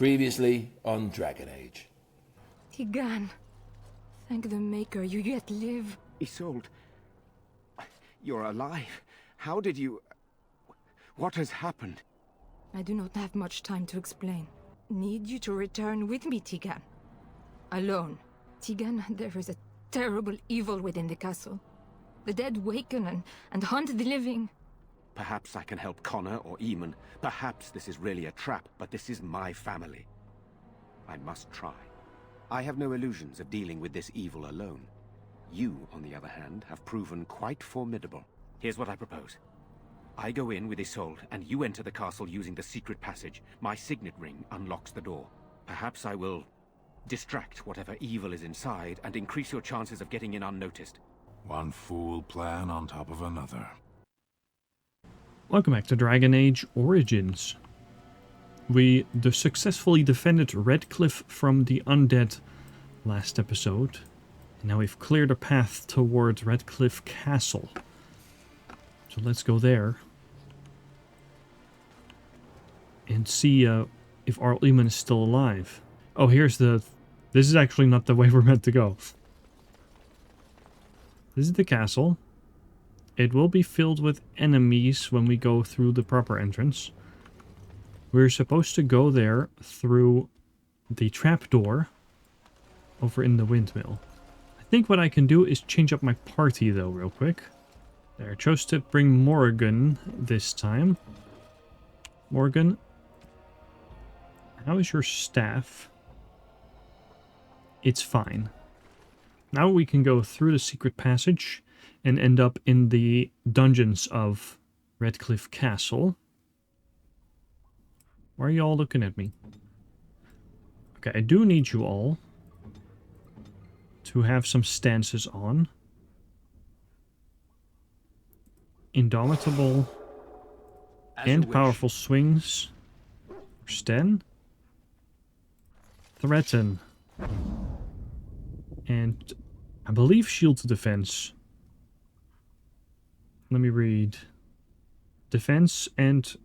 Previously on Dragon Age. Tigan, thank the Maker you yet live. Isolde, you're alive. How did you... What has happened? I do not have much time to explain. Need you to return with me, Tigan. Alone. Tigan, there is a terrible evil within the castle. The dead waken and hunt the living. Perhaps I can help Connor or Eamon. Perhaps this is really a trap, but this is my family. I must try. I have no illusions of dealing with this evil alone. You, on the other hand, have proven quite formidable. Here's what I propose. I go in with Isolde, and you enter the castle using the secret passage. My signet ring unlocks the door. Perhaps I will distract whatever evil is inside and increase your chances of getting in unnoticed. One fool plan on top of another. Welcome back to Dragon Age Origins. We successfully defended Redcliffe from the undead last episode. And now we've cleared a path towards Redcliffe Castle. So let's go there. And see if Arl Eamon is still alive. Oh, here's the... This is actually not the way we're meant to go. This is the castle. It will be filled with enemies when we go through the proper entrance. We're supposed to go there through the trapdoor over in the windmill. I think what I can do is change up my party though real quick. There, I chose to bring Morgan this time. Morgan, how is your staff? It's fine. Now we can go through the secret passage and end up in the dungeons of Redcliffe Castle. Why are you all looking at me? Okay, I do need you all to have some stances on. Indomitable and powerful swings. Sten. Threaten. And I believe shield to defense. Let me read. Defense and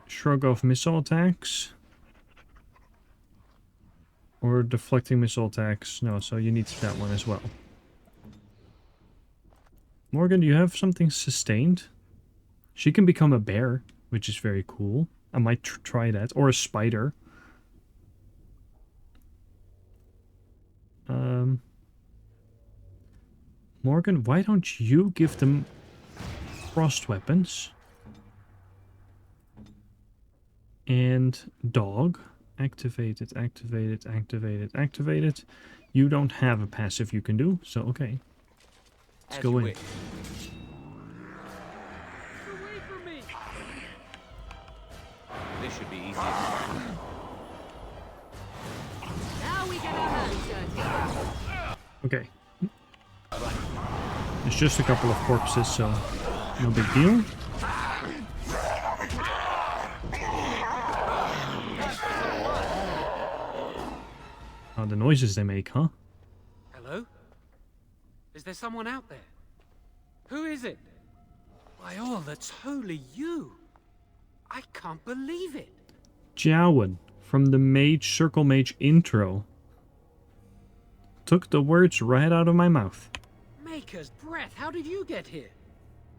shrug off missile attacks. Or deflecting missile attacks. No, so you need that one as well. Morgan, do you have something sustained? She can become a bear, which is very cool. I might try that. Or a spider. Morgan, why don't you give them frost weapons? And dog. Activate it, activate it, activate it, activate it. You don't have a passive you can do, so okay. Let's go in. This should be easy. Now we get our hands dirty. Okay. It's just a couple of corpses, so no big deal. Oh, the noises they make, huh? Hello? Is there someone out there? Who is it? By all that's holy, you! I can't believe it! Jowan, from the Circle Mage intro. Took the words right out of my mouth. Maker's breath, how did you get here?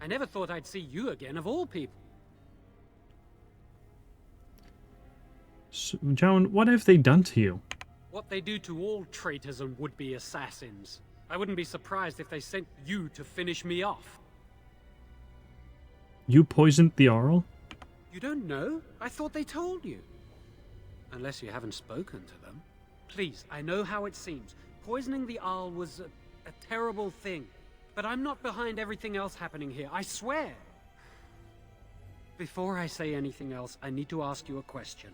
I never thought I'd see you again, of all people. So, Jowan, what have they done to you? What they do to all traitors and would-be assassins. I wouldn't be surprised if they sent you to finish me off. You poisoned the Arl? You don't know? I thought they told you. Unless you haven't spoken to them. Please, I know how it seems. Poisoning the Arl was a terrible thing. But I'm not behind everything else happening here, I swear. Before I say anything else, I need to ask you a question.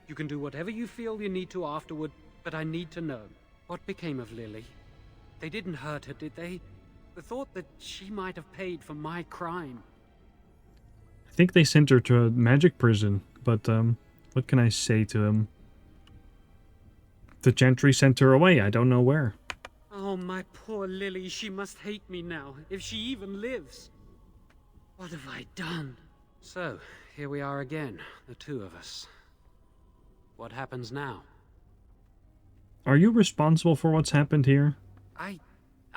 You can do whatever you feel you need to afterward, but I need to know. What became of Lily? They didn't hurt her, did they? The thought that she might have paid for my crime. I think they sent her to a magic prison, but what can I say to him? The Gentry sent her away, I don't know where. Oh, my poor Lily, she must hate me now, if she even lives. What have I done? So, here we are again, the two of us. What happens now? Are you responsible for what's happened here?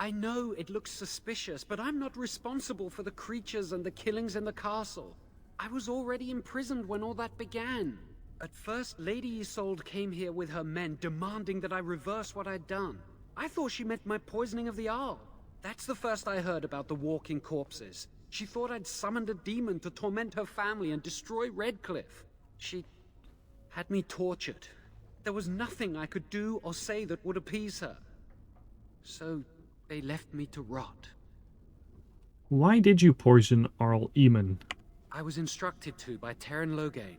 I know it looks suspicious, but I'm not responsible for the creatures and the killings in the castle. I was already imprisoned when all that began. At first, Lady Isolde came here with her men, demanding that I reverse what I'd done. I thought she meant my poisoning of the Arl. That's the first I heard about the walking corpses. She thought I'd summoned a demon to torment her family and destroy Redcliffe. She had me tortured. There was nothing I could do or say that would appease her. So they left me to rot. Why did you poison Arl Eamon? I was instructed to by Terran Loghain.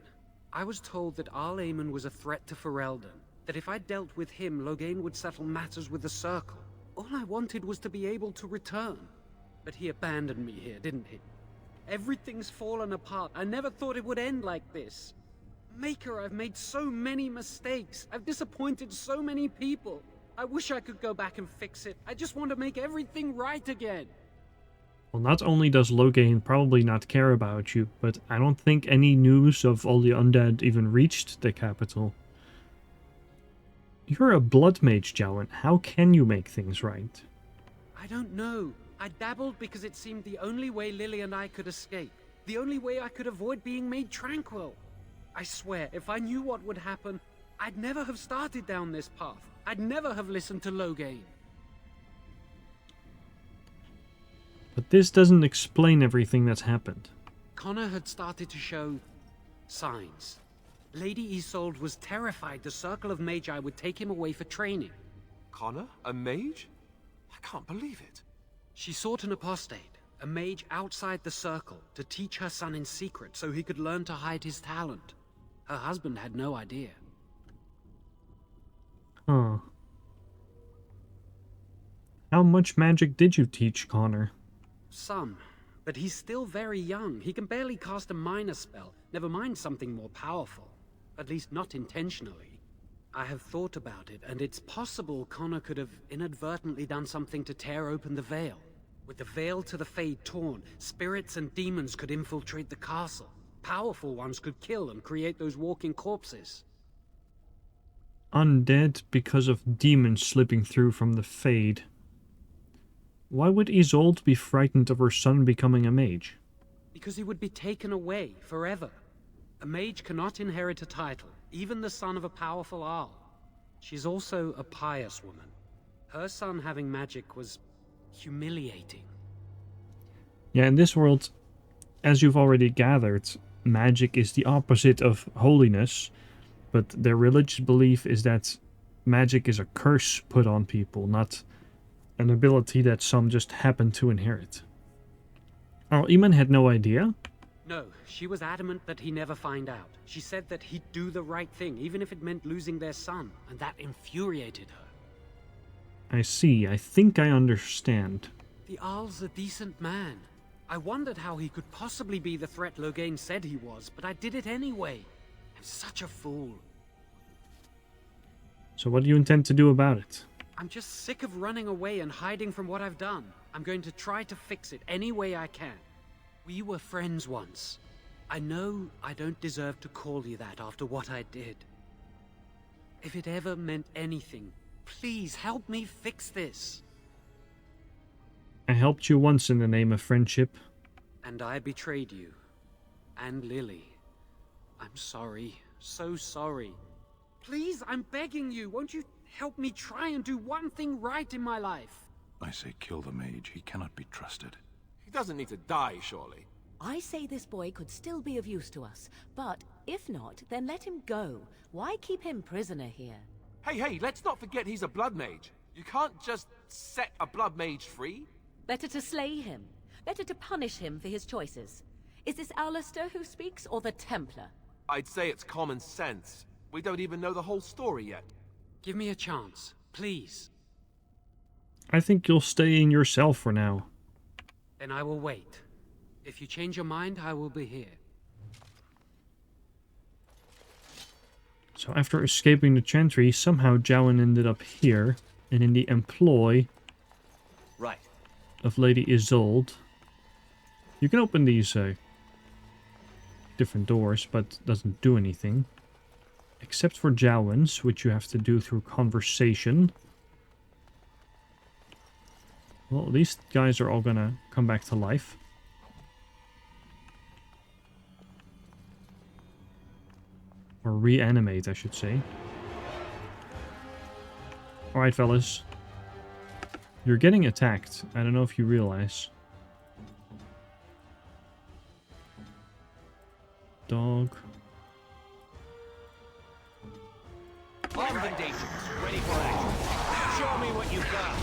I was told that Arl Eamon was a threat to Ferelden, that if I dealt with him, Loghain would settle matters with the Circle. All I wanted was to be able to return. But he abandoned me here, didn't he? Everything's fallen apart. I never thought it would end like this. Maker, I've made so many mistakes. I've disappointed so many people. I wish I could go back and fix it. I just want to make everything right again. Well, not only does Loghain probably not care about you, but I don't think any news of all the undead even reached the capital. You're a blood mage, Jowan. How can you make things right? I don't know. I dabbled because it seemed the only way Lily and I could escape. The only way I could avoid being made tranquil. I swear, if I knew what would happen, I'd never have started down this path. I'd never have listened to Loghain. But this doesn't explain everything that's happened. Connor had started to show signs. Lady Isolde was terrified the Circle of Magi would take him away for training. Connor? A mage? I can't believe it. She sought an apostate, a mage outside the Circle, to teach her son in secret so he could learn to hide his talent. Her husband had no idea. Huh. How much magic did you teach Connor? Some, but he's still very young. He can barely cast a minor spell, never mind something more powerful. At least not intentionally. I have thought about it, and it's possible Connor could have inadvertently done something to tear open the veil. With the veil to the Fade torn, spirits and demons could infiltrate the castle. Powerful ones could kill and create those walking corpses. Undead because of demons slipping through from the Fade. Why would Isolde be frightened of her son becoming a mage? Because he would be taken away forever. A mage cannot inherit a title, even the son of a powerful Arl. She's also a pious woman. Her son having magic was humiliating. Yeah, in this world, as you've already gathered, magic is the opposite of holiness, but their religious belief is that magic is a curse put on people, not an ability that some just happen to inherit. Oh, Eamon had no idea? No, she was adamant that he never find out. She said that he'd do the right thing, even if it meant losing their son, and that infuriated her. I see. I think I understand. The Arl's a decent man. I wondered how he could possibly be the threat Loghain said he was, but I did it anyway. I'm such a fool. So what do you intend to do about it? I'm just sick of running away and hiding from what I've done. I'm going to try to fix it any way I can. We were friends once. I know I don't deserve to call you that after what I did. If it ever meant anything, please help me fix this. I helped you once in the name of friendship. And I betrayed you. And Lily. I'm sorry. So sorry. Please, I'm begging you. Won't you help me try and do one thing right in my life? I say kill the mage. He cannot be trusted. He doesn't need to die, surely. I say this boy could still be of use to us, but if not, then let him go. Why keep him prisoner here? Hey, let's not forget he's a blood mage. You can't just set a blood mage free. Better to slay him. Better to punish him for his choices. Is this Alistair who speaks, or the Templar? I'd say it's common sense. We don't even know the whole story yet. Give me a chance, please. I think you'll stay in yourself for now. Then I will wait. If you change your mind, I will be here. So after escaping the Chantry, somehow Jowan ended up here, and in the employ Right. of Lady Isolde. You can open these different doors, but doesn't do anything. Except for Jowins, which you have to do through conversation. Well, these guys are all gonna come back to life. Or reanimate, I should say. Alright, fellas. You're getting attacked. I don't know if you realize. Dog. Ready for action. Show me what you've got.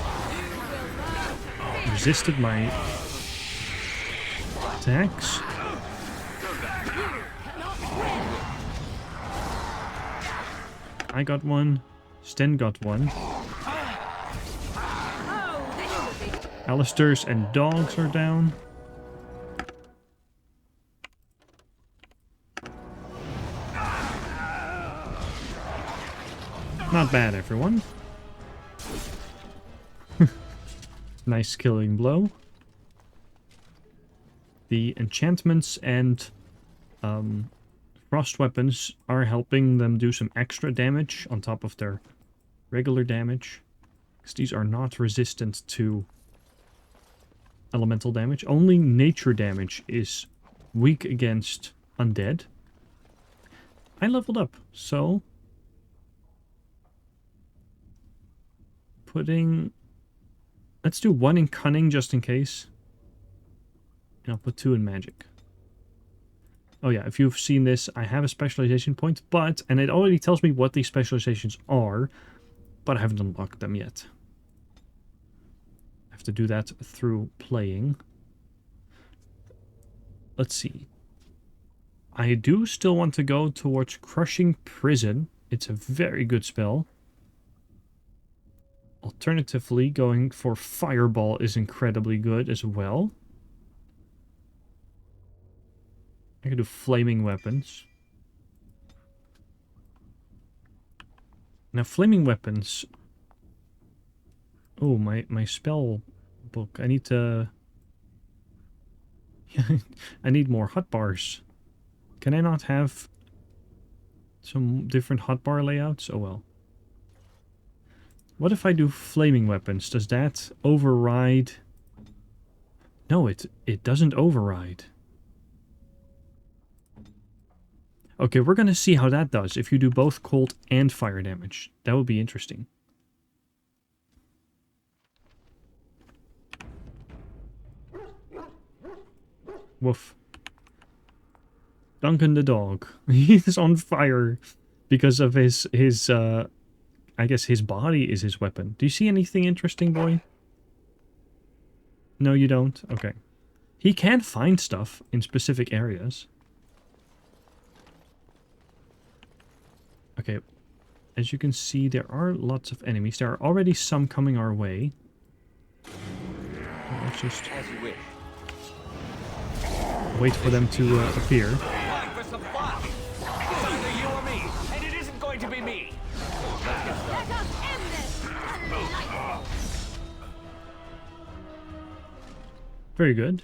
Resisted my attacks. I got one. Sten got one. Alistair's and dogs are down. Not bad, everyone. Nice killing blow. The enchantments and frost weapons are helping them do some extra damage on top of their regular damage. Because these are not resistant to elemental damage. Only nature damage is weak against undead. I leveled up, so... Let's do 1 in cunning just in case. And I'll put 2 in magic. Oh yeah, if you've seen this, I have a specialization point, and it already tells me what these specializations are, but I haven't unlocked them yet. I have to do that through playing. Let's see. I do still want to go towards Crushing Prison. It's a very good spell. Alternatively, going for Fireball is incredibly good as well. I can do Flaming Weapons. Now, Flaming Weapons... Oh, my spell book. I need to... I need more hotbars. Can I not have some different hotbar layouts? Oh well. What if I do Flaming Weapons? Does that override... No, it doesn't override. Okay, we're gonna see how that does if you do both cold and fire damage. That would be interesting. Woof. Duncan the dog. He's on fire because of his I guess his body is his weapon. Do you see anything interesting, boy? No, you don't? Okay. He can find stuff in specific areas. Okay. As you can see, there are lots of enemies. There are already some coming our way. Let's just wait for them to appear. For some fun. It's either you or me, and it isn't going to be me. Let us end this! Very good.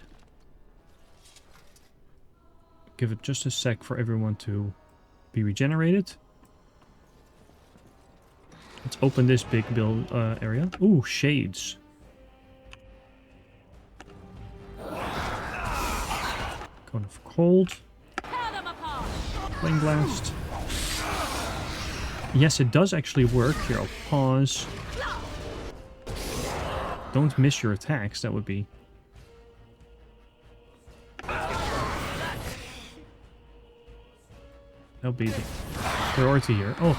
Give it just a sec for everyone to be regenerated. Let's open this big build area. Ooh, shades. Going for cold. Flame blast. Yes, it does actually work. Here, I'll pause. Don't miss your attacks. That would be... That'll be the priority here. Oh.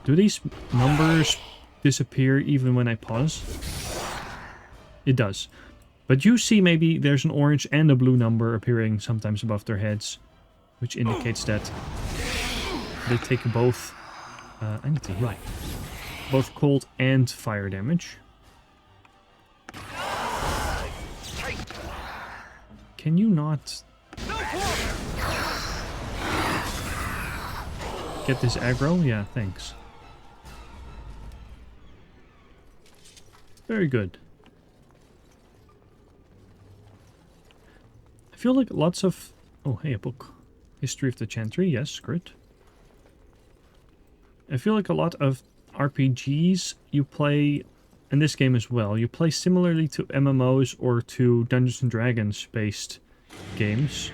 Do these numbers disappear even when I pause? It does. But you see maybe there's an orange and a blue number appearing sometimes above their heads, which indicates that they take both... I need to heal. Both cold and fire damage. Can you not... get this aggro? Yeah, thanks. Very good. I feel like lots of... Oh, hey, a book. History of the Chantry. Yes, great. I feel like a lot of RPGs you play, in this game as well, you play similarly to MMOs or to Dungeons and Dragons based games,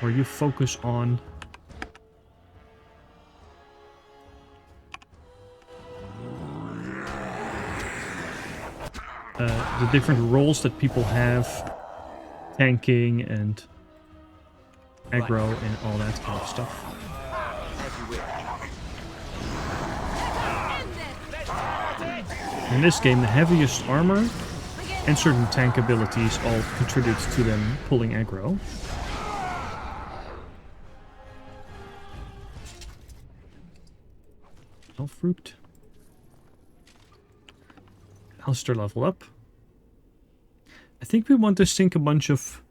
where you focus on the different roles that people have, tanking and aggro and all that kind of stuff. In this game, the heaviest armor and certain tank abilities all contribute to them pulling aggro. Oh, fruit. Alistair level up. I think we want to sink a bunch of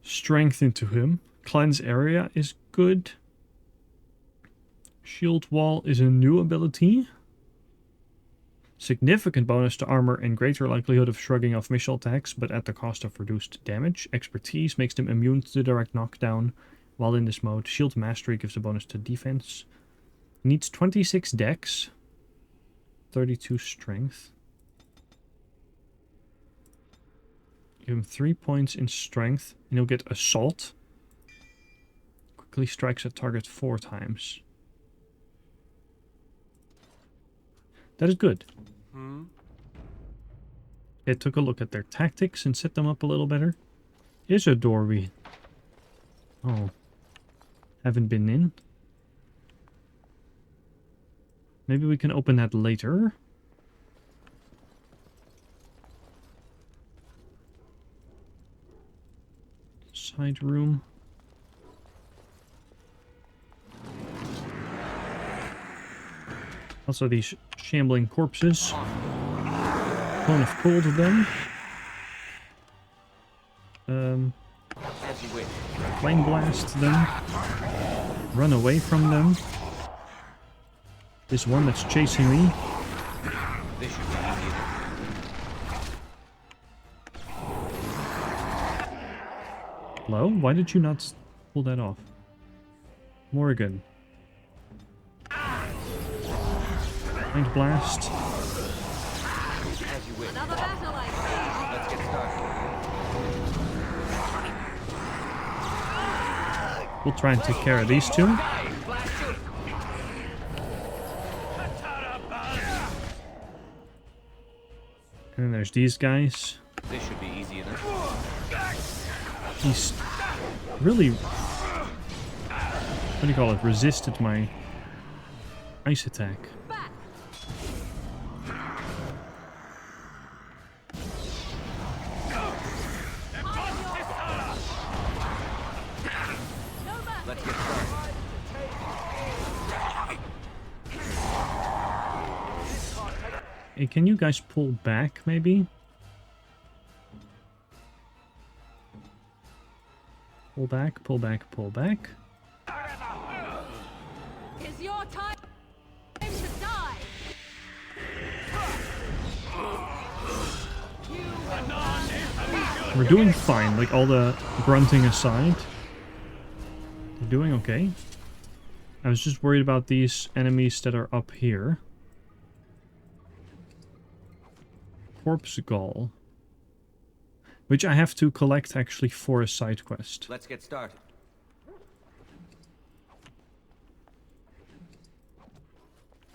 strength into him. Cleanse area is good. Shield wall is a new ability. Significant bonus to armor and greater likelihood of shrugging off missile attacks, but at the cost of reduced damage. Expertise makes them immune to direct knockdown while in this mode. Shield mastery gives a bonus to defense. Needs 26 dex. 32 strength. Give him 3 points in strength, and he'll get assault. Quickly strikes at target 4 times. That is good. It took a look at their tactics and set them up a little better. Here's a door we haven't been in. Maybe we can open that later. Side room. Also these shambling corpses. Cone of cold of them. Flame blast them. Run away from them. This one that's chasing me. Hello? Why did you not pull that off? Morrigan. Mind blast. Another battle, I see. Let's get started. We'll try and take care of these two. And then there's these guys. This should be easy enough. He's really, what do you call it, resisted my ice attack. Let's get started. Hey, can you guys pull back, maybe? Pull back, pull back, pull back. It's your time to die. We're doing fine, like all the grunting aside. We're doing okay. I was just worried about these enemies that are up here. Corpse Gall. Which I have to collect actually for a side quest. Let's get started.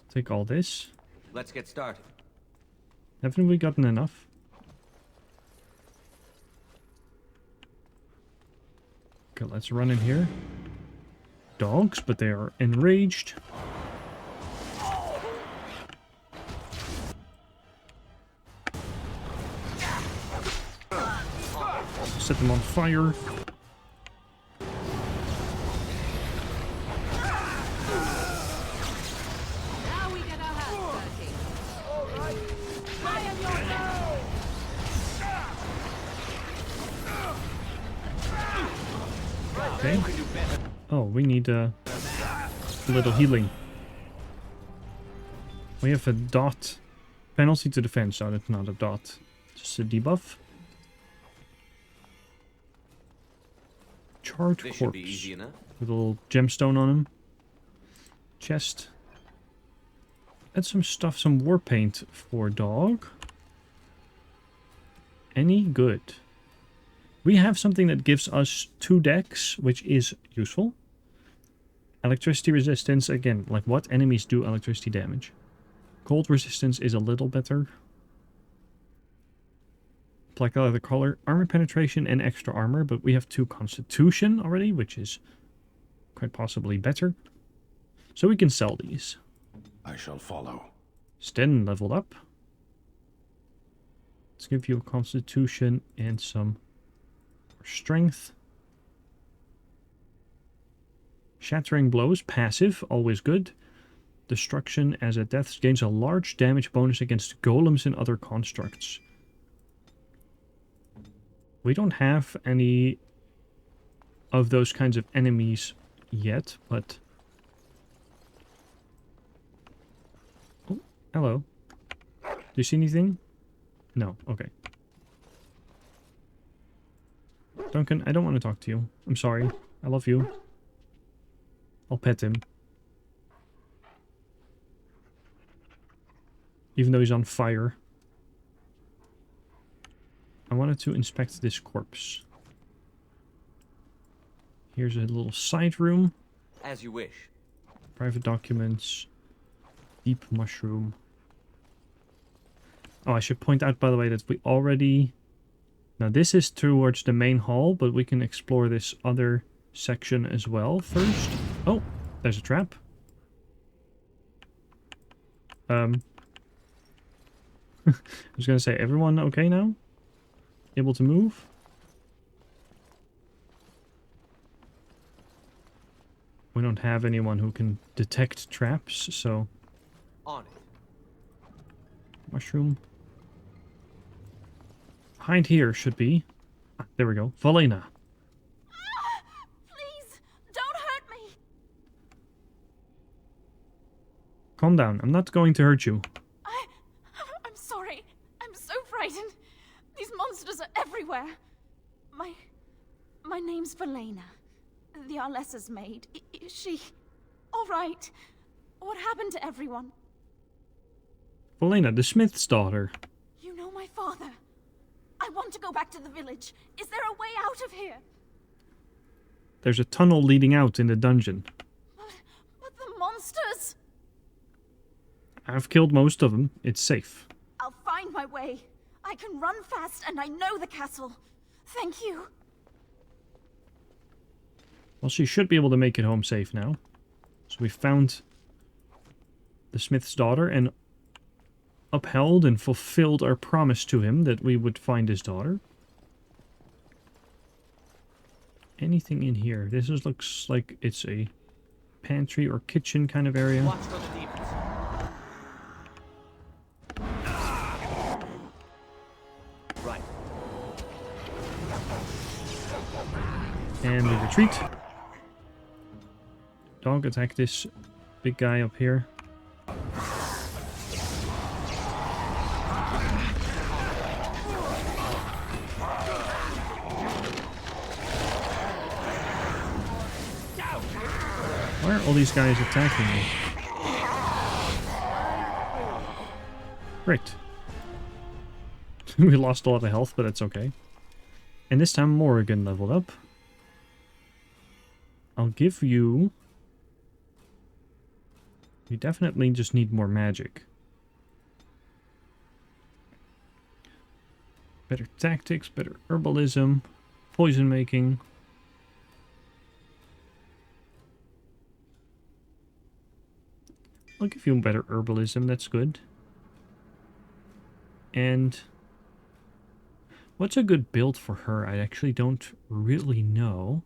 Take all this. Let's get started. Haven't we gotten enough? Okay, let's run in here. Dogs, but they are enraged. Set them on fire. Now we get our hands dirty. Fire your bow. Okay. Oh, we need a little healing. We have a dot. Penalty to defense, so that's not a dot. Just a debuff. Charred This should be corpse. easy enough. With a little gemstone on him. Chest. Add some stuff, some war paint for dog. Any good? We have something that gives us 2 decks, which is useful. Electricity resistance, again, like what enemies do electricity damage. Cold resistance is a little better. Black leather color, armor penetration and extra armor, but we have 2 constitution already, which is quite possibly better. So we can sell these. I shall follow. Sten leveled up. Let's give you a constitution and some strength. Shattering blows, passive, always good. Destruction as a death gains a large damage bonus against golems and other constructs. We don't have any of those kinds of enemies yet, but... Oh, hello. Do you see anything? No, okay. Duncan, I don't want to talk to you. I'm sorry. I love you. I'll pet him. Even though he's on fire. I wanted to inspect this corpse. Here's a little side room. As you wish. Private documents. Deep mushroom. Oh, I should point out, by the way, that we already... Now, this is towards the main hall, but we can explore this other section as well first. Oh, there's a trap. I was going to say, everyone okay now? Able to move? We don't have anyone who can detect traps, so... On it. Mushroom. Behind here should be... Ah, there we go. Valena. Please, don't hurt me. Calm down. I'm not going to hurt you. I'm sorry. I'm so frightened. These monsters are everywhere. My name's Valena. The Arlessa's maid. Is she all right? What happened to everyone? Valena, the smith's daughter. You know my father. I want to go back to the village. Is there a way out of here? There's a tunnel leading out in the dungeon. But the monsters! I've killed most of them. It's safe. I'll find my way. I can run fast and I know the castle. Thank you. Well, she should be able to make it home safe now. So we found the smith's daughter and upheld and fulfilled our promise to him that we would find his daughter. Anything in here? This looks like it's a pantry or kitchen kind of area. Watch for the demons. Right. And we retreat. Dog, attack this big guy up here. Why are all these guys attacking me? Great. We lost a lot of health, but that's okay. And this time Morrigan leveled up. I'll give you... You definitely just need more magic. Better tactics, better herbalism, poison making. I'll give you better herbalism, that's good. And what's a good build for her? I actually don't really know.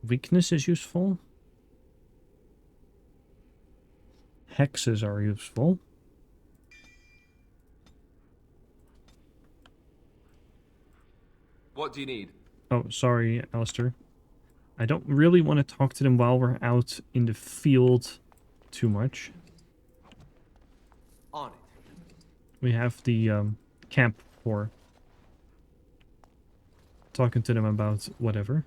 Weakness is useful. Hexes are useful. What do you need? Oh, sorry, Alistair. I don't really want to talk to them while we're out in the field too much. On it. We have the camp for talking to them about whatever.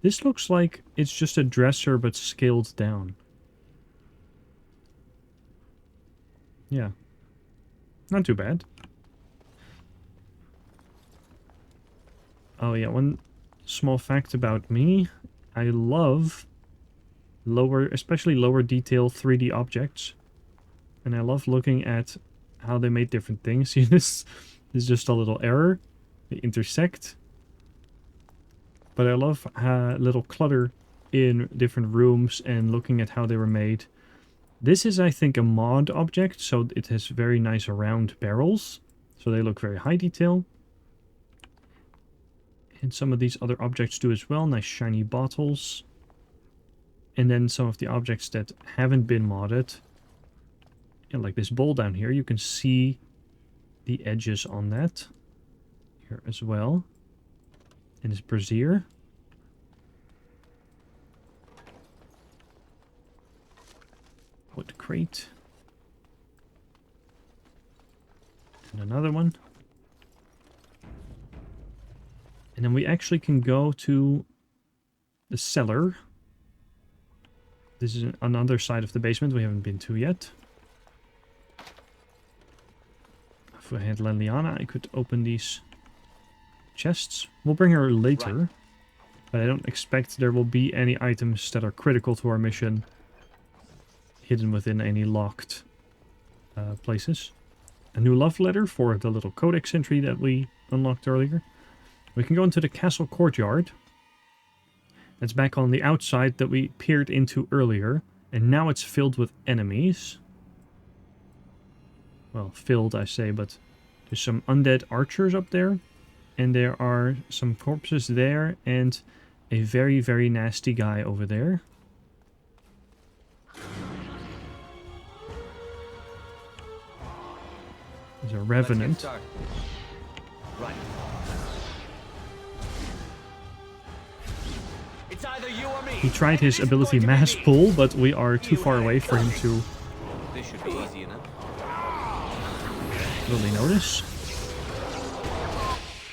This looks like it's just a dresser but scaled down. Yeah. Not too bad. Oh yeah, one small fact about me. I love especially lower detail 3D objects. And I love looking at how they made different things. See, this is just a little error. They intersect. But I love little clutter in different rooms and looking at how they were made. This is, I think, a mod object, so it has very nice round barrels. So they look very high detail. And some of these other objects do as well. Nice shiny bottles. And then some of the objects that haven't been modded. And like this bowl down here, you can see the edges on that. Here as well. And this brazier. Wood crate. And another one. And then we actually can go to the cellar. This is another side of the basement we haven't been to yet. If I had Leliana, I could open these chests. We'll bring her later. Right. But I don't expect there will be any items that are critical to our mission hidden within any locked places. A new love letter for the little codex entry that we unlocked earlier. We can go into the castle courtyard. It's back on the outside that we peered into earlier. And now it's filled with enemies. Well, filled I say, but there's some undead archers up there. And there are some corpses there and a very, very nasty guy over there. There's a revenant. Right. It's either you or me. He tried his ability mass pull, but we are too far away for him to This should be easy enough. really notice.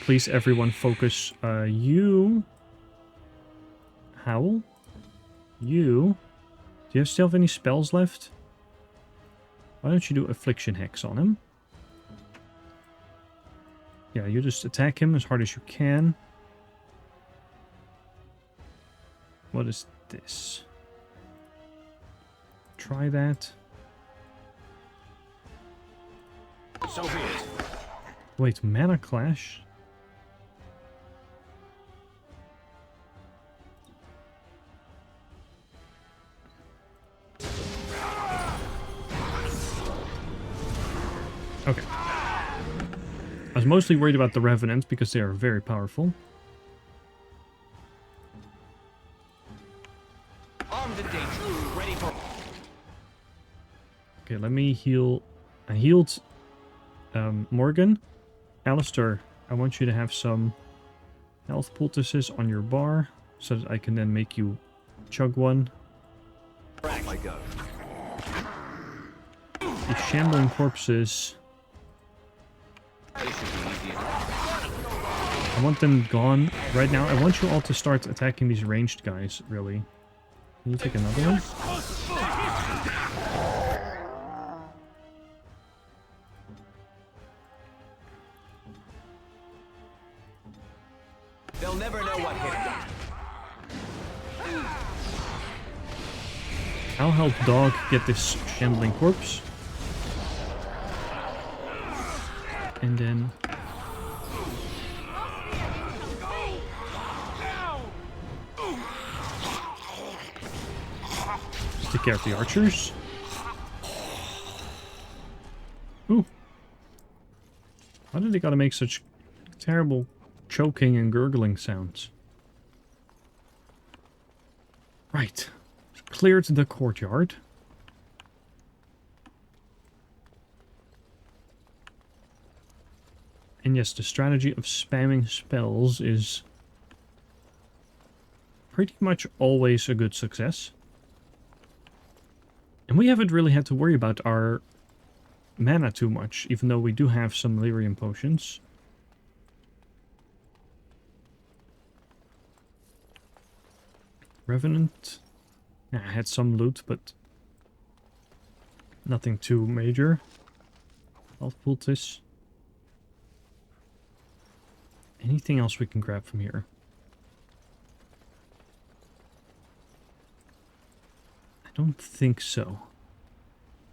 Please, everyone, focus. You. Howl. You. Do you still have any spells left? Why don't you do Affliction Hex on him? Yeah, you just attack him as hard as you can. What is this? Try that. So be it. Wait, Mana Clash? Okay. I was mostly worried about the Revenant because they are very powerful. Armed and dangerous, ready for. Okay, let me heal. I healed Morgan. Alistair, I want you to have some health poultices on your bar so that I can then make you chug one. I go. These shambling corpses. This should be easy enough. I want them gone right now. I want you all to start attacking these ranged guys, really. Can you take another one? They'll never know what hit them. I'll help Dog get this shambling corpse. And then... take care of the archers. Ooh. Why did they gotta make such terrible choking and gurgling sounds? Right. Cleared the courtyard. And yes, the strategy of spamming spells is pretty much always a good success. And we haven't really had to worry about our mana too much, even though we do have some lyrium potions. Revenant. Yeah, I had some loot, but nothing too major. Health poultice. Anything else we can grab from here? I don't think so.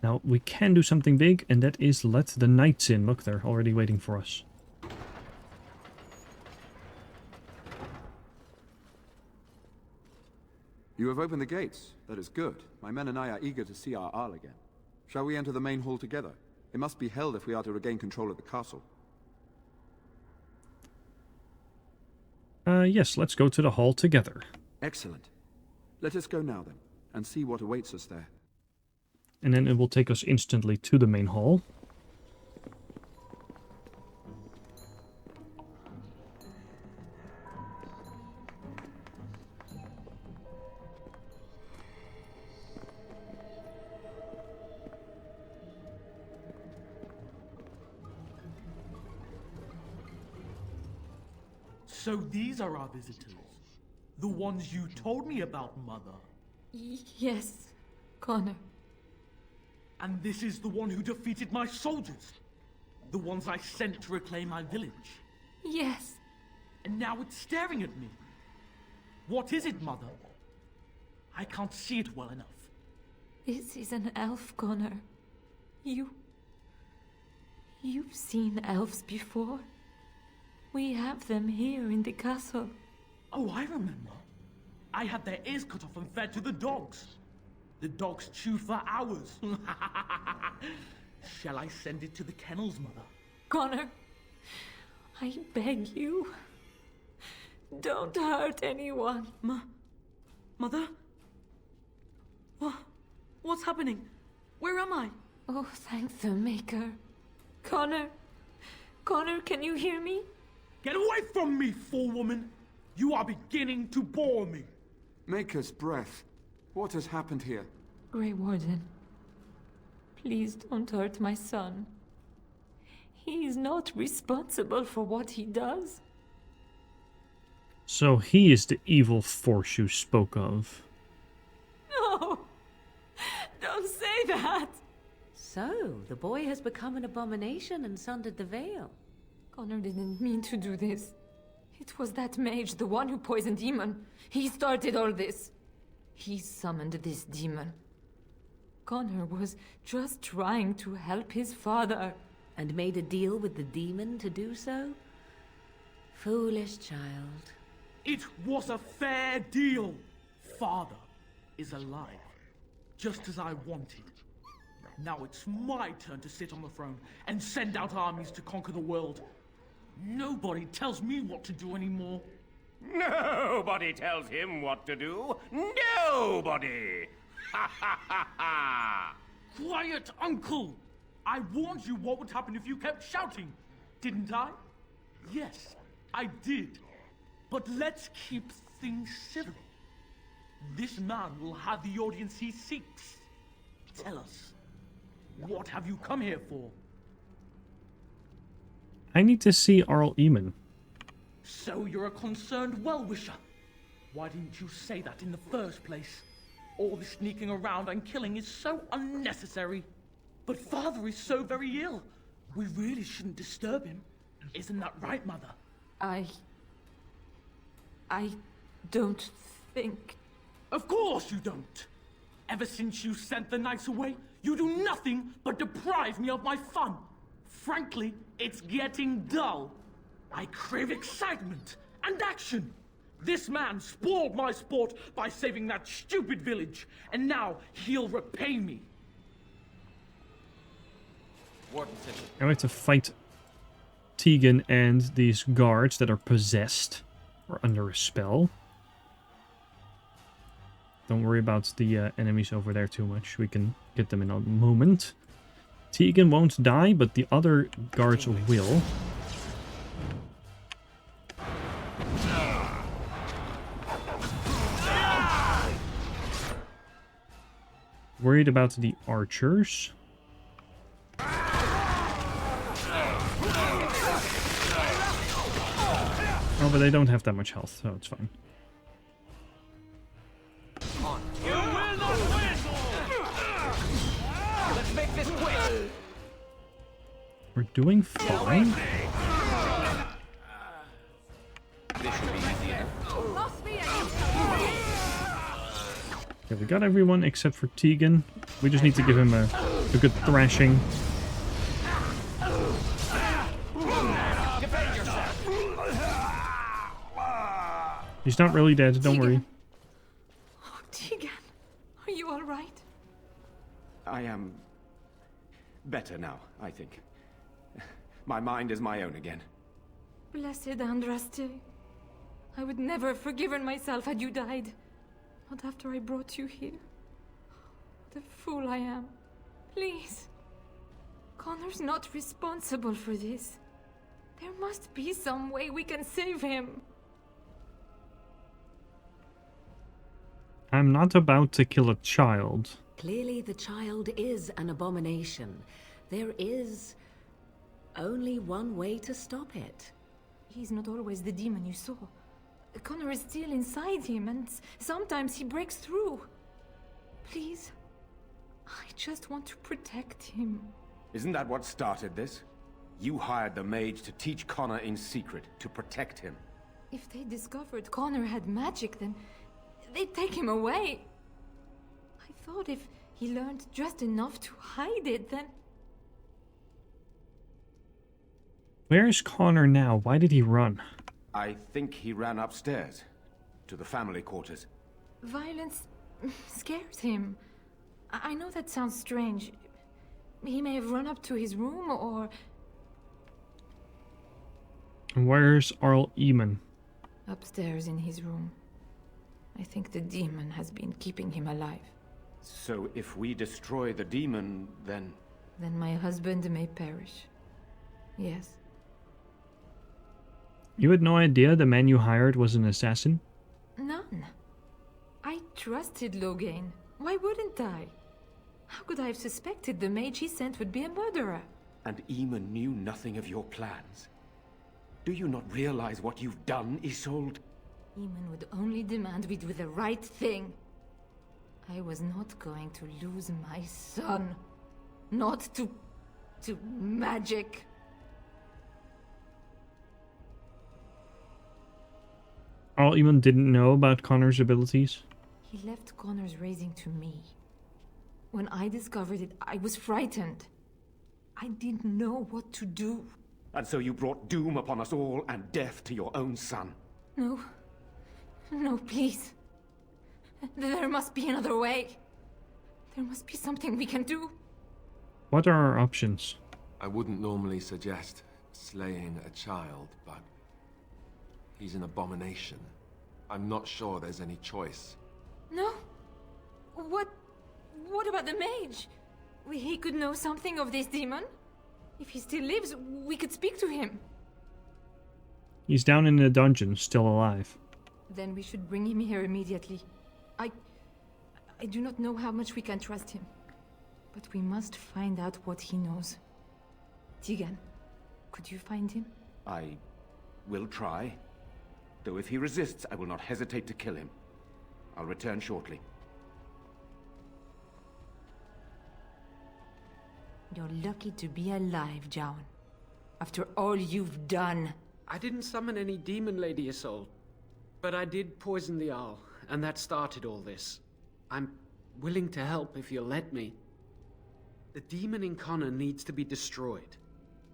Now, we can do something big, and that is let the knights in. Look, they're already waiting for us. You have opened the gates. That is good. My men and I are eager to see our Arl again. Shall we enter the main hall together? It must be held if we are to regain control of the castle. Yes, let's go to the hall together. Excellent. Let us go now then, and see what awaits us there. And then it will take us instantly to the main hall. So these are our visitors. The ones you told me about, Mother. Yes, Connor. And this is the one who defeated my soldiers. The ones I sent to reclaim my village. Yes. And now it's staring at me. What is it, Mother? I can't see it well enough. This is an elf, Connor. You've seen elves before? We have them here in the castle. Oh, I remember. I had their ears cut off and fed to the dogs. The dogs chewed for hours. Shall I send it to the kennels, Mother? Connor, I beg you. Don't hurt anyone. Mother? What's happening? Where am I? Oh, thank the Maker. Connor, can you hear me? Get away from me, fool woman! You are beginning to bore me. Maker's breath. What has happened here? Grey Warden, please don't hurt my son. He is not responsible for what he does. So he is the evil force you spoke of. No! Don't say that! So, the boy has become an abomination and sundered the veil. Connor didn't mean to do this. It was that mage, the one who poisoned Demon. He started all this. He summoned this demon. Connor was just trying to help his father. And made a deal with the demon to do so? Foolish child. It was a fair deal. Father is alive, just as I wanted. Now it's my turn to sit on the throne and send out armies to conquer the world. Nobody tells me what to do anymore. Nobody tells him what to do. Nobody! Ha ha ha ha! Quiet, Uncle! I warned you what would happen if you kept shouting, didn't I? Yes, I did. But let's keep things civil. This man will have the audience he seeks. Tell us, what have you come here for? I need to see Arl Eamon. So you're a concerned well-wisher. Why didn't you say that in the first place? All the sneaking around and killing is so unnecessary. But Father is so very ill. We really shouldn't disturb him. Isn't that right, Mother? I don't think... Of course you don't! Ever since you sent the knights away, you do nothing but deprive me of my fun. Frankly, it's getting dull. I crave excitement and action. This man spoiled my sport by saving that stupid village, and now he'll repay me. I have to fight Tegan and these guards that are possessed or under a spell. Don't worry about the enemies over there too much. We can get them in a moment. Tegan won't die, but the other guards will. Worried about the archers. Oh, but they don't have that much health, so it's fine. We're doing fine. This should be easy enough. Okay, we got everyone except for Tegan. We just need to give him a good thrashing. He's not really dead, don't worry. Oh, Tegan, are you all right? I am better now, I think. My mind is my own again. Blessed Andraste. I would never have forgiven myself had you died. Not after I brought you here. What a fool I am. Please. Connor's not responsible for this. There must be some way we can save him. I'm not about to kill a child. Clearly the child is an abomination. There is only one way to stop it. He's not always the demon you saw. Connor is still inside him, and sometimes he breaks through. Please, I just want to protect him. Isn't that what started this? You hired the mage to teach Connor in secret, to protect him. If they discovered Connor had magic, then they'd take him away. I thought if he learned just enough to hide it, then... Where is Connor now? Why did he run? I think he ran upstairs, to the family quarters. Violence scares him. I know that sounds strange. He may have run up to his room, or... Where's Arl Eamon? Upstairs in his room. I think the demon has been keeping him alive. So if we destroy the demon, then... Then my husband may perish. Yes. You had no idea the man you hired was an assassin? None. I trusted Logain. Why wouldn't I? How could I have suspected the mage he sent would be a murderer? And Eamon knew nothing of your plans. Do you not realize what you've done, Isolde? Eamon would only demand we do the right thing. I was not going to lose my son. Not to magic. Arl Eamon didn't know about Connor's abilities? He left Connor's raising to me. When I discovered it, I was frightened. I didn't know what to do. And so you brought doom upon us all and death to your own son. No. No, please. There must be another way. There must be something we can do. What are our options? I wouldn't normally suggest slaying a child, but he's an abomination. I'm not sure there's any choice. No? What about the mage? He could know something of this demon. If he still lives, we could speak to him. He's down in the dungeon, still alive. Then we should bring him here immediately. I do not know how much we can trust him. But we must find out what he knows. Tegan, could you find him? I will try. Though if he resists, I will not hesitate to kill him. I'll return shortly. You're lucky to be alive, Jown. After all you've done. I didn't summon any demon, Lady Isolde. But I did poison the Arl, and that started all this. I'm willing to help if you'll let me. The demon in Connor needs to be destroyed.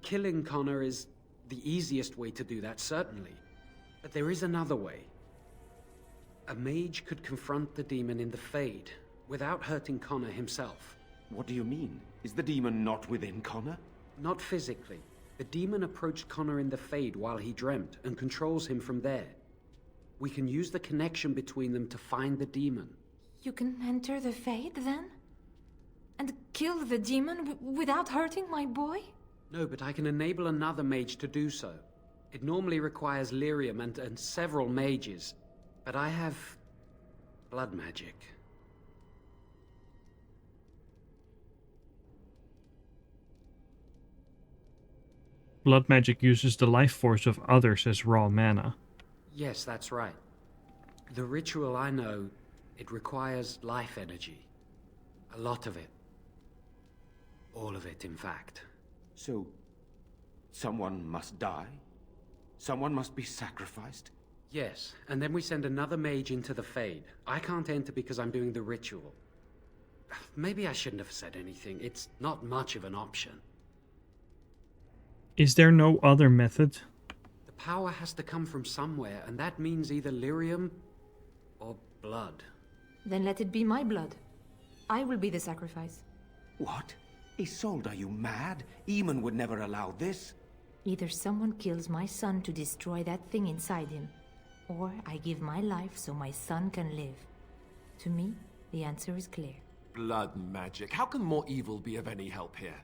Killing Connor is the easiest way to do that, certainly. But there is another way. A mage could confront the demon in the Fade, without hurting Connor himself. What do you mean? Is the demon not within Connor? Not physically. The demon approached Connor in the Fade while he dreamt, and controls him from there. We can use the connection between them to find the demon. You can enter the Fade, then? And kill the demon without hurting my boy? No, but I can enable another mage to do so. It normally requires lyrium and several mages. But I have... blood magic. Blood magic uses the life force of others as raw mana. Yes, that's right. The ritual I know, it requires life energy. A lot of it. All of it, in fact. So, Someone must die? Someone must be sacrificed? Yes, and then we send another mage into the Fade. I can't enter because I'm doing the ritual. Maybe I shouldn't have said anything. It's not much of an option. Is there no other method? The power has to come from somewhere, and that means either lyrium or blood. Then let it be my blood. I will be the sacrifice. What? Isolde, are you mad? Eamon would never allow this. Either someone kills my son to destroy that thing inside him, or I give my life so my son can live. To me, the answer is clear. Blood magic. How can more evil be of any help here?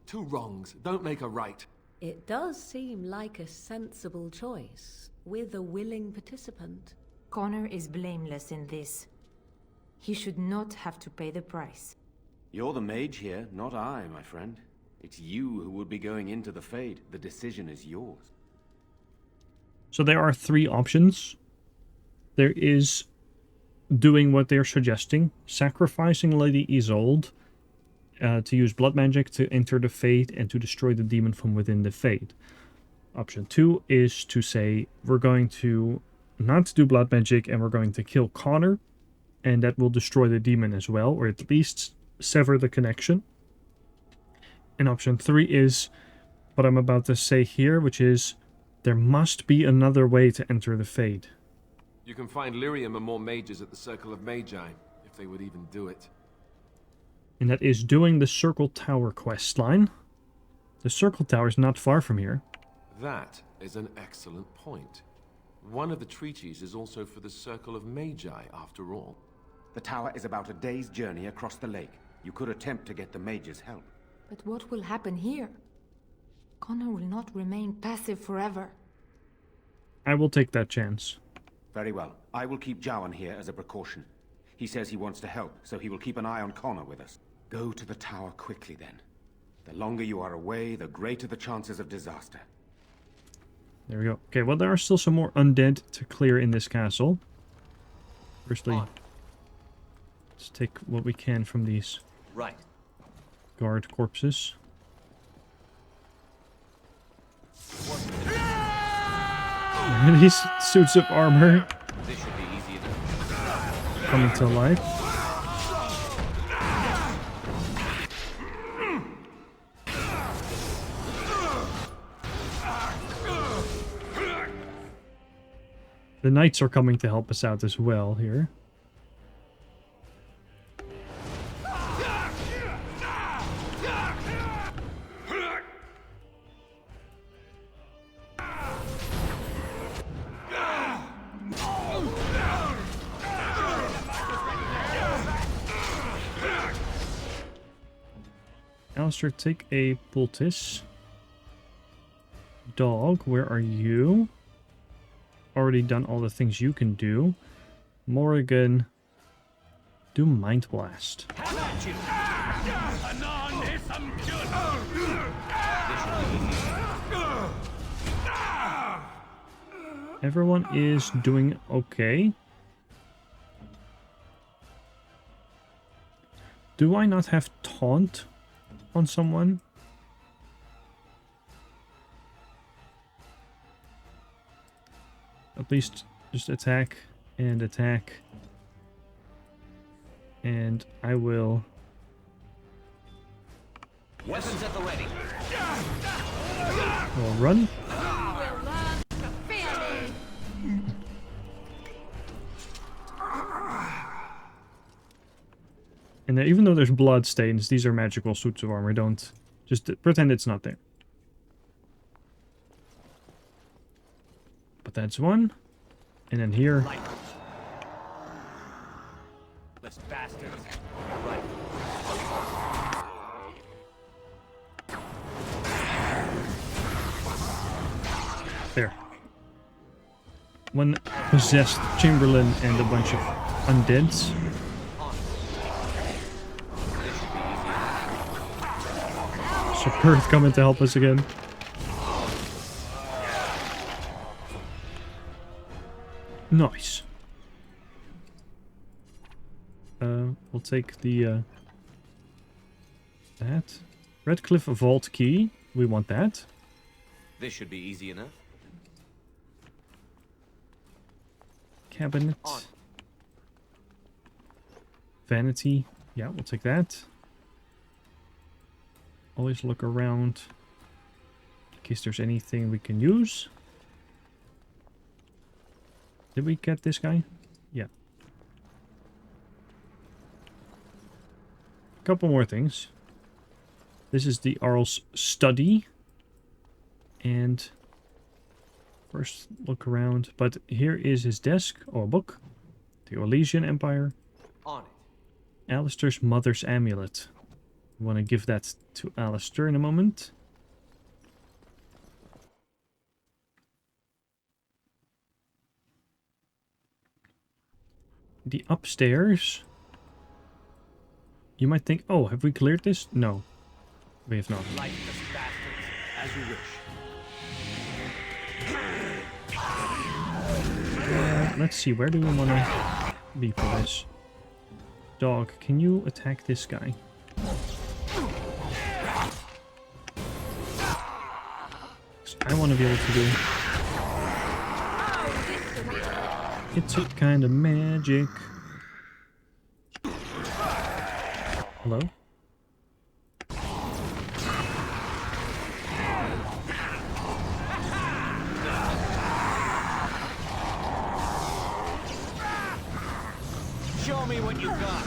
Two wrongs don't make a right. It does seem like a sensible choice, with a willing participant. Connor is blameless in this. He should not have to pay the price. You're the mage here, not I, my friend. It's you who would be going into the Fade. The decision is yours. So there are 3 options. There is doing what they're suggesting, sacrificing Lady Isolde to use blood magic to enter the Fade and to destroy the demon from within the Fade. Option 2 is to say, we're going to not do blood magic and we're going to kill Connor, and that will destroy the demon as well, or at least sever the connection. And option 3 is what I'm about to say here, which is there must be another way to enter the Fade. You can find lyrium and more mages at the Circle of Magi, if they would even do it. And that is doing the Circle Tower quest line. The Circle Tower is not far from here. That is an excellent point. One of the treaties is also for the Circle of Magi, after all. The tower is about a day's journey across the lake. You could attempt to get the mage's help. But what will happen here? Connor will not remain passive forever. I will take that chance. Very well. I will keep Jowan here as a precaution. He says he wants to help, so he will keep an eye on Connor with us. Go to the tower quickly, then. The longer you are away, the greater the chances of disaster. There we go. Okay, well, there are still some more undead to clear in this castle. Firstly, let's take what we can from these guard corpses. These suits of armor coming to life. The knights are coming to help us out as well here. Alistair, take a poultice. Dog, where are you? Already done all the things you can do. Morrigan, do Mind Blast. Everyone is doing okay. Do I not have Taunt on someone? At least just attack and attack. And I will... Weapons at the ready. I'll run. And even though there's blood stains, these are magical suits of armor. Don't just pretend it's not there. But that's one. And then here. Let's bastards. There. One possessed Chamberlain and a bunch of undeads. So Perth coming to help us again. Nice. We'll take the that Redcliffe vault key. We want that. This should be easy enough. Cabinet. Vanity. Yeah, we'll take that. Always look around in case there's anything we can use. Did we get this guy? Yeah. Couple more things. This is the Arl's study. And first look around. But here is his desk or book. The Orlesian Empire. On it. Alistair's mother's amulet. I want to give that to Alistair in a moment. The upstairs. You might think, oh, have we cleared this? No, we have not. Lifeless bastards, as you wish. Let's see, where do we want to be for this? Dog, can you attack this guy? I want to be able to do... It's a kind of magic. Hello? Show me what you got.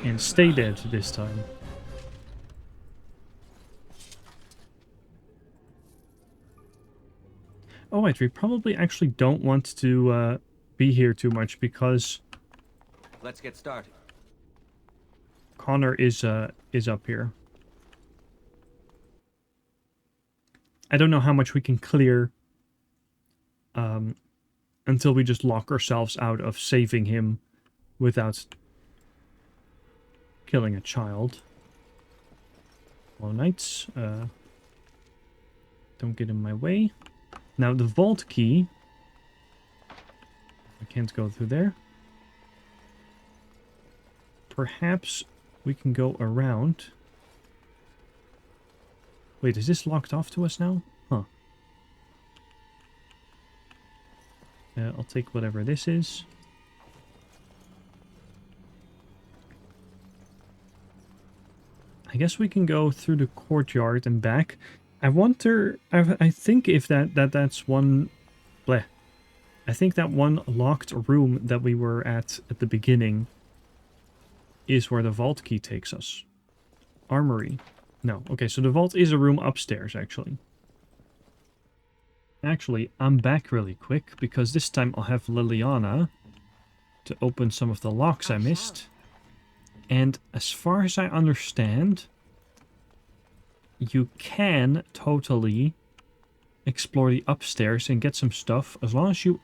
And stay dead this time. Oh wait, we probably actually don't want to be here too much because Let's get started. Connor is up here. I don't know how much we can clear until we just lock ourselves out of saving him without killing a child. Hello, knights. Don't get in my way. Now the vault key. I can't go through there. Perhaps we can go around. Wait, is this locked off to us now? Huh. I'll take whatever this is. I guess we can go through the courtyard and back. I wonder... I think if that's one... Bleh. I think that one locked room that we were at the beginning is where the vault key takes us. Armory. No. Okay, so the vault is a room upstairs, actually. Actually, I'm back really quick, because this time I'll have Liliana to open some of the locks I missed. And as far as I understand, you can totally explore the upstairs and get some stuff, as long as you...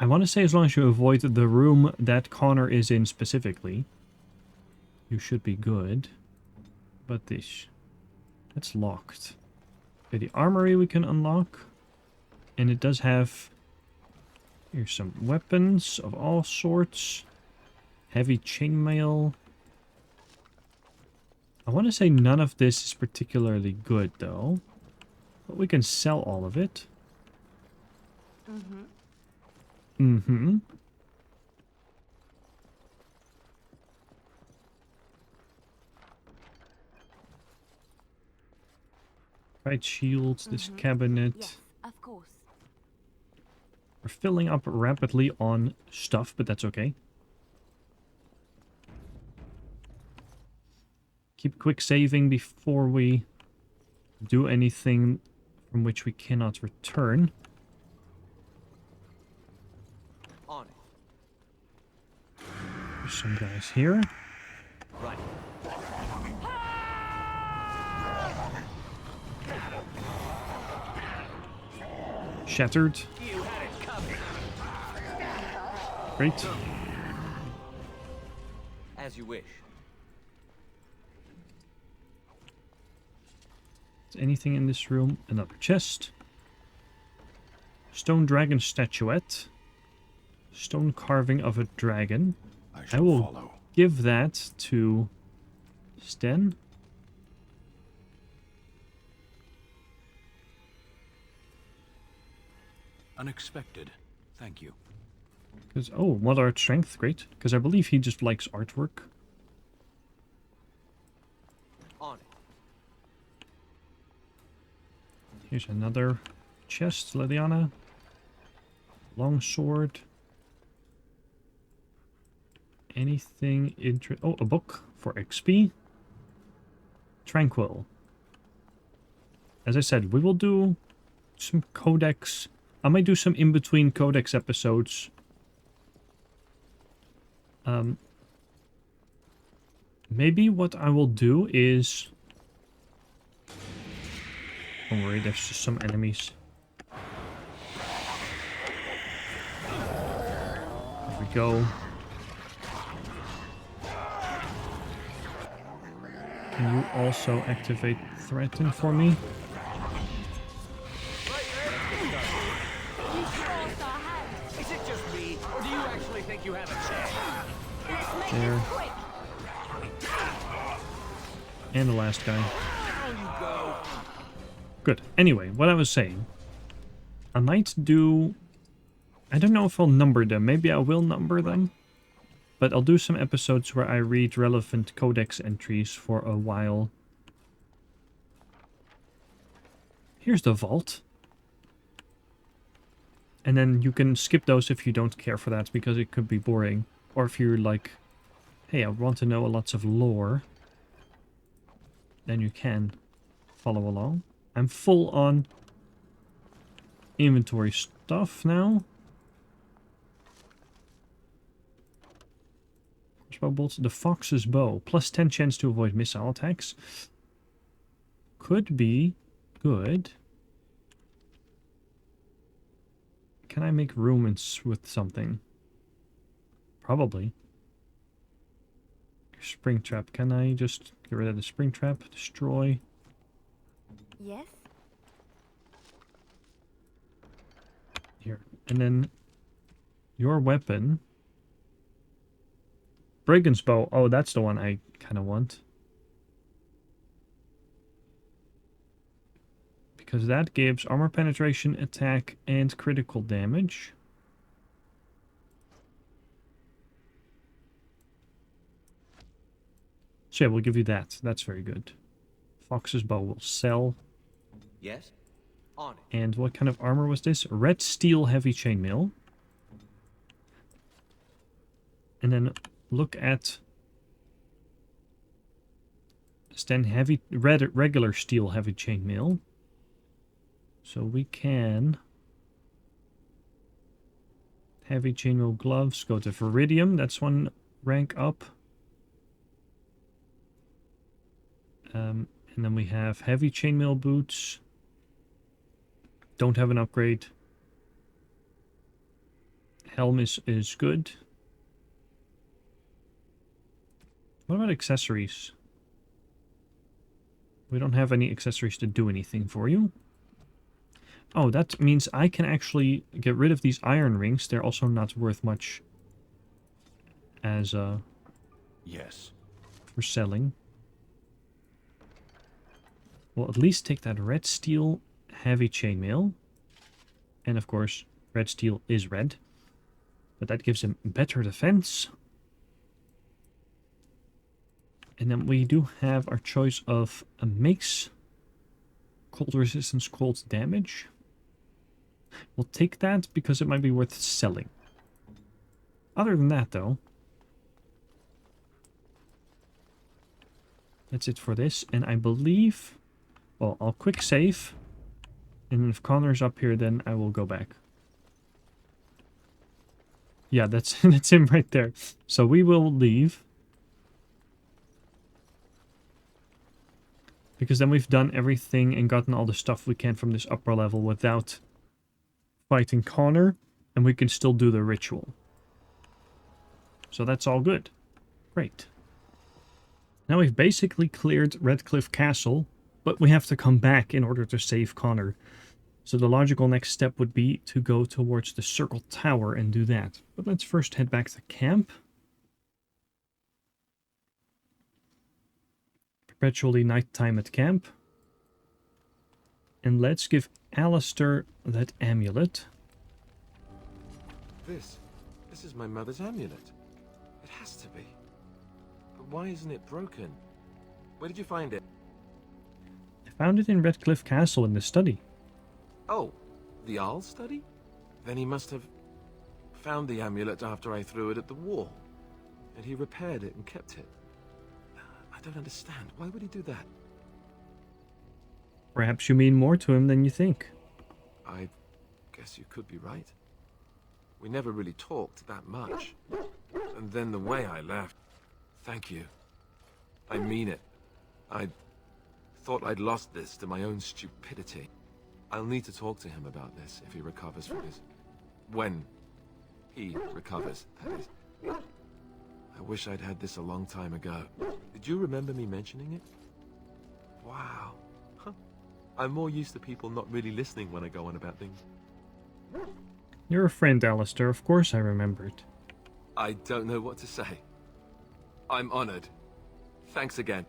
I want to say as long as you avoid the room that Connor is in specifically, you should be good. But this... that's locked. Okay, the armory we can unlock. And it does have... here's some weapons of all sorts. Heavy chainmail. I want to say none of this is particularly good, though. But we can sell all of it. Right, shields, this cabinet. Yes, of course. We're filling up rapidly on stuff, but that's okay. Keep quick saving before we do anything from which we cannot return. On it. There's some guys here. Right. Shattered. You had it coming. Great. As you wish. Is anything in this room? Another chest. Stone dragon statuette. Stone carving of a dragon. I will give that to Sten. Unexpected. Thank you. Because, oh, moderate strength, great. Because I believe he just likes artwork. On it. Here's another chest, Liliana. Longsword. Anything oh, a book for XP. Tranquil. As I said, we will do some codex. I might do some in-between codex episodes. Maybe what I will do is... Don't worry, there's just some enemies. There we go. Can you also activate Threaten for me? Is it just me, or do you actually think you have a chance? There. And the last guy. Good. Anyway, what I was saying. I might do... I don't know if I'll number them. Maybe I will number them. But I'll do some episodes where I read relevant codex entries for a while. Here's the vault. And then you can skip those if you don't care for that, because it could be boring. Or if you're like, hey, I want to know lots of lore. Then you can follow along. I'm full on inventory stuff now. Crossbow bolts. The Fox's Bow. Plus 10 chance to avoid missile attacks. Could be good. Can I make room with something? Probably. Spring trap. Can I just get rid of the spring trap? Destroy. Yes? Here. And then your weapon. Brigand's bow. Oh, that's the one I kind of want. Because that gives armor penetration, attack, and critical damage. So yeah, we'll give you that. That's very good. Fox's bow will sell. Yes? On it. And what kind of armor was this? Red steel heavy chainmail. And then look at... then heavy, regular steel heavy chainmail. So we can... heavy chainmail gloves. Go to Viridium. That's one rank up. And then we have heavy chainmail boots. Don't have an upgrade. Helm is good. What about accessories? We don't have any accessories to do anything for you. Oh, that means I can actually get rid of these iron rings. They're also not worth much as yes, for selling. We'll at least take that red steel heavy chainmail. And of course, red steel is red. But that gives him better defense. And then we do have our choice of a mace. Cold resistance, cold damage. We'll take that because it might be worth selling. Other than that, though, that's it for this. And I believe... well, I'll quick save. And if Connor's up here, then I will go back. Yeah, that's him right there. So we will leave. Because then we've done everything and gotten all the stuff we can from this upper level without fighting Connor. And we can still do the ritual. So that's all good. Great. Now we've basically cleared Redcliffe Castle. But we have to come back in order to save Connor. So the logical next step would be to go towards the Circle Tower and do that. But let's first head back to camp. Perpetually nighttime at camp. And let's give Alistair that amulet. This is my mother's amulet. It has to be. But why isn't it broken? Where did you find it? I found it in Redcliffe Castle in the study. Oh, the Arl study? Then he must have found the amulet after I threw it at the wall. And he repaired it and kept it. I don't understand. Why would he do that? Perhaps you mean more to him than you think. I guess you could be right. We never really talked that much. And then the way I left... Thank you. I mean it. I thought I'd lost this to my own stupidity. I'll need to talk to him about this if he recovers from his... When he recovers, that is. I wish I'd had this a long time ago. Did you remember me mentioning it? Wow. Huh. I'm more used to people not really listening when I go on about things. You're a friend, Alistair. Of course I remembered. I don't know what to say. I'm honored. Thanks again.